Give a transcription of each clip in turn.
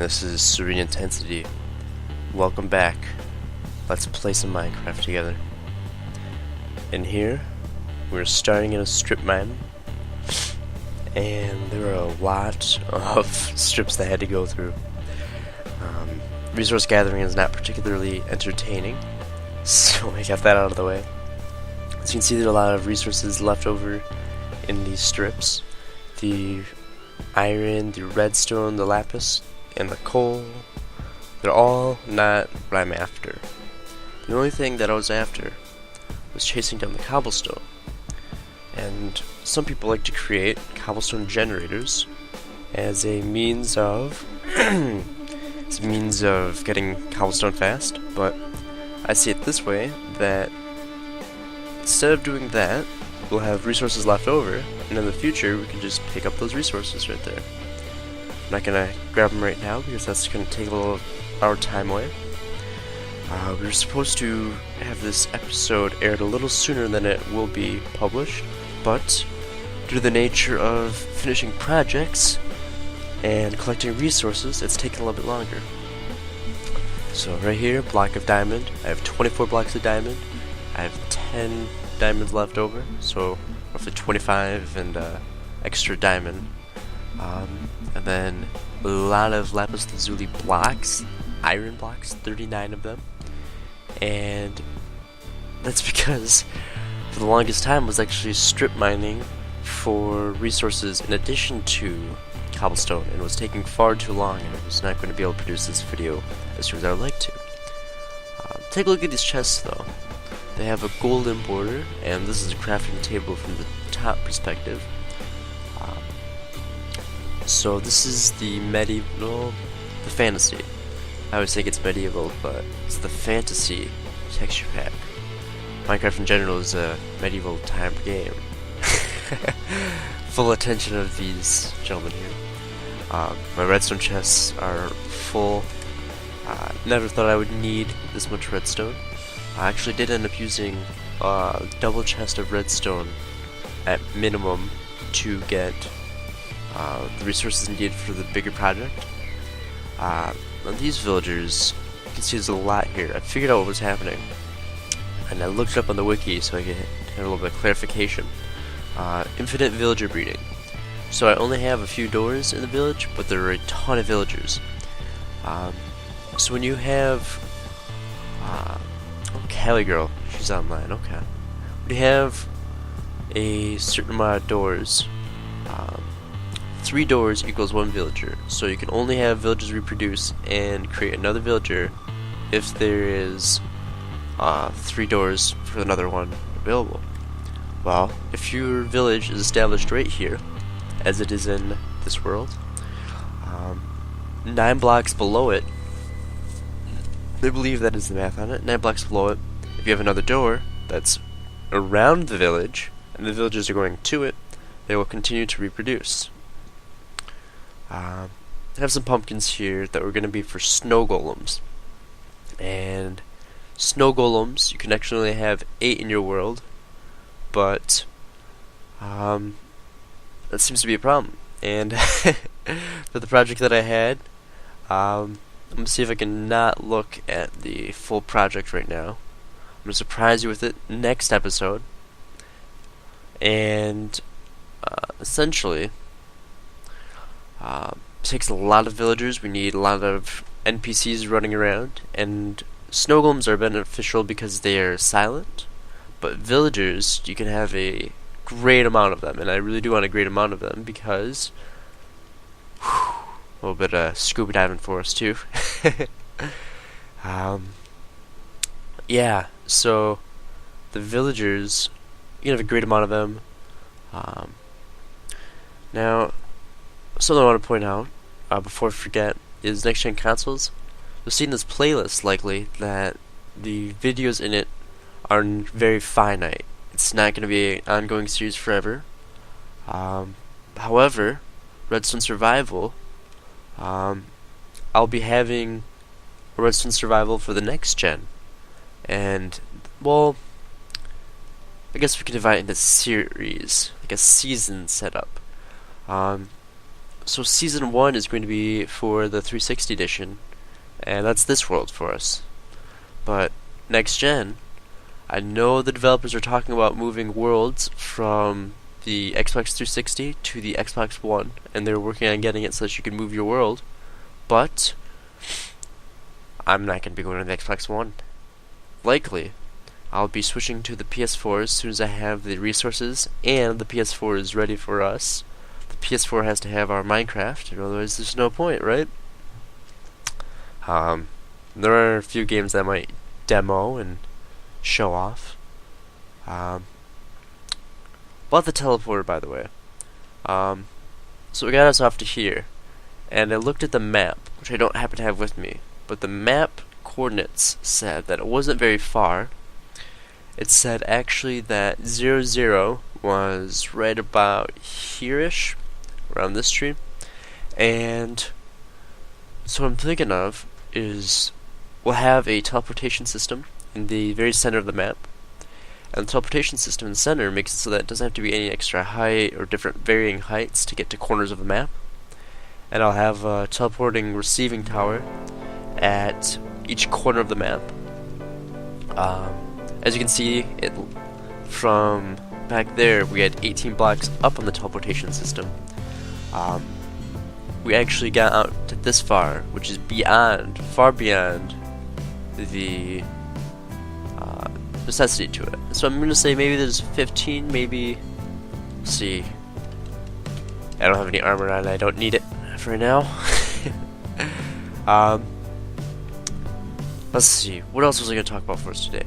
This is SereneIntensity. Welcome back. Let's play some Minecraft together. In here, we're starting in a strip mine, and there are a lot of strips that I had to go through. Resource gathering is not particularly entertaining, so I got that out of the way. As you can see, there are a lot of resources left over in these strips. The iron, the redstone, the lapis, and the coal, they're all not what I'm after. The only thing that I was after was chasing down the cobblestone. And some people like to create cobblestone generators as a means of getting cobblestone fast, but I see it this way, that instead of doing that, we'll have resources left over, and in the future we can just pick up those resources right there. I'm not gonna grab them right now because that's gonna take a little of our time away. We were supposed to have this episode aired a little sooner than it will be published, but due to the nature of finishing projects and collecting resources, it's taken a little bit longer. So right here, block of diamond. I have 24 blocks of diamond. I have 10 diamonds left over, so roughly 25 and extra diamond. And then a lot of lapis lazuli blocks, iron blocks, 39 of them. And that's because for the longest time I was actually strip mining for resources in addition to cobblestone, and it was taking far too long, and I was not going to be able to produce this video as soon as I would like to. Take a look at these chests though. They have a golden border, and this is a crafting table from the top perspective. So this is the medieval, the fantasy. I always think it's medieval, but it's the fantasy texture pack. Minecraft in general is a medieval time game. Full attention of these gentlemen here. My redstone chests are full. Never thought I would need this much redstone. I actually did end up using a double chest of redstone at minimum to get the resources needed for the bigger project. On these villagers, you can see there's a lot here. I figured out what was happening, and I looked it up on the wiki so I could have a little bit of clarification. Infinite villager breeding. So I only have a few doors in the village, but there are a ton of villagers. So when you have oh, Callie girl, she's online, okay. When you have a certain amount of doors, 3 doors equals 1 villager, so you can only have villagers reproduce and create another villager if there is 3 doors for another one available. Well, if your village is established right here, as it is in this world, 9 blocks below it, I believe that is the math on it, 9 blocks below it, if you have another door that's around the village, and the villagers are going to it, they will continue to reproduce. I have some pumpkins here that were going to be for snow golems. And snow golems, you can actually have 8 in your world, but that seems to be a problem. And for the project that I had, I'm going to see if I can not look at the full project right now. I'm going to surprise you with it next episode. And essentially, takes a lot of villagers. We need a lot of NPCs running around, and snow golems are beneficial because they are silent, but villagers, you can have a great amount of them, and I really do want a great amount of them because a little bit of scuba diving for us too. Yeah, so the villagers, you can have a great amount of them. Now, something I want to point out before I forget is next gen consoles. You'll see in this playlist likely that the videos in it are very finite. It's not going to be an ongoing series forever. However, Redstone Survival, I'll be having a Redstone Survival for the next gen, and well, I guess we can divide it into series, like a season setup. So Season 1 is going to be for the 360 edition, and that's this world for us. But next gen, I know the developers are talking about moving worlds from the Xbox 360 to the Xbox One, and they're working on getting it so that you can move your world. But I'm not going to be going to the Xbox One. Likely, I'll be switching to the PS4 as soon as I have the resources and the PS4 is ready for us. The PS4 has to have our Minecraft, otherwise there's no point, right? There are a few games that I might demo and show off. About the teleporter, by the way. So we got us off to here, and I looked at the map, which I don't happen to have with me, but the map coordinates said that it wasn't very far. It said actually that 00 was right about here-ish, around this tree, and so what I'm thinking of is we'll have a teleportation system in the very center of the map, and the teleportation system in the center makes it so that it doesn't have to be any extra height or different varying heights to get to corners of the map. And I'll have a teleporting receiving tower at each corner of the map. As you can see, from back there, we had 18 blocks up on the teleportation system. We actually got out to this far, which is far beyond the necessity to it. So I'm going to say maybe there's 15, maybe, let's see, I don't have any armor on, I don't need it for now. Let's see, what else was I going to talk about for us today?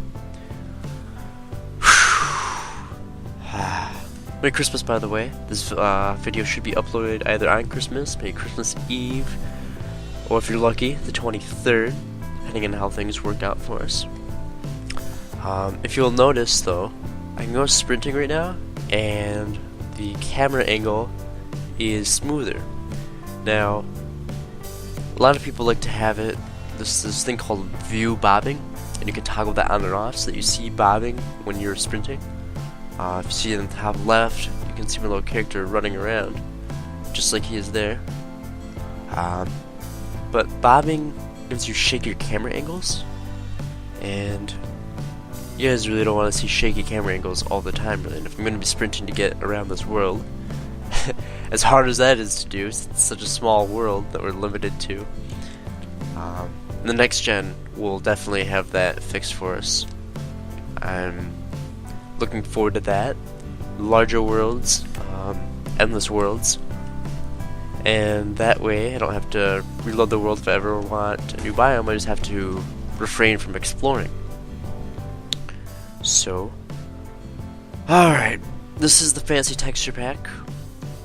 Merry Christmas, by the way. This video should be uploaded either on Christmas, maybe Christmas Eve, or if you're lucky, the 23rd, depending on how things work out for us. If you'll notice, though, I can go sprinting right now, and the camera angle is smoother. Now, a lot of people like to have it, this thing called view bobbing, and you can toggle that on and off so that you see bobbing when you're sprinting. If you see in the top left, you can see my little character running around, just like he is there. But bobbing gives you shakier camera angles, and you guys really don't want to see shaky camera angles all the time, really. And if I'm going to be sprinting to get around this world, as hard as that is to do, it's such a small world that we're limited to. The next gen will definitely have that fixed for us. I'm looking forward to that. Larger worlds, endless worlds, and that way I don't have to reload the world if I ever want a new biome. I just have to refrain from exploring. So, alright, this is the fancy texture pack.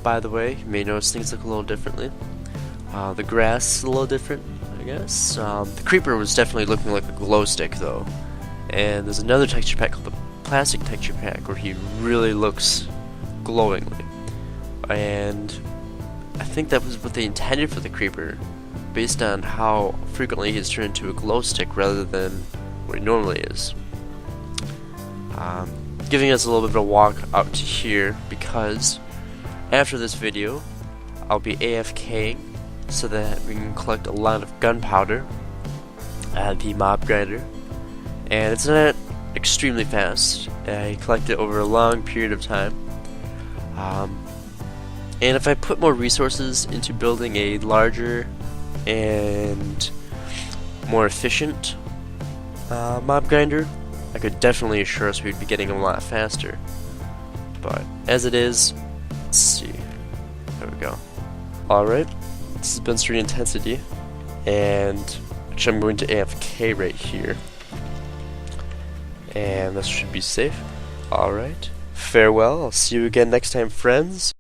By the way, you may notice things look a little differently. The grass is a little different, I guess. The creeper was definitely looking like a glow stick, though. And there's another texture pack called the plastic texture pack where he really looks glowingly, and I think that was what they intended for the creeper based on how frequently he's turned into a glow stick rather than what he normally is. Giving us a little bit of a walk out to here because after this video I'll be AFKing so that we can collect a lot of gunpowder at the mob grinder, and it's not extremely fast. I collect it over a long period of time. And if I put more resources into building a larger and more efficient mob grinder, I could definitely assure us we'd be getting a lot faster. But as it is, let's see. There we go. Alright, this has been SereneIntensity, and actually I'm going to AFK right here. And this should be safe. Alright. Farewell. I'll see you again next time, friends.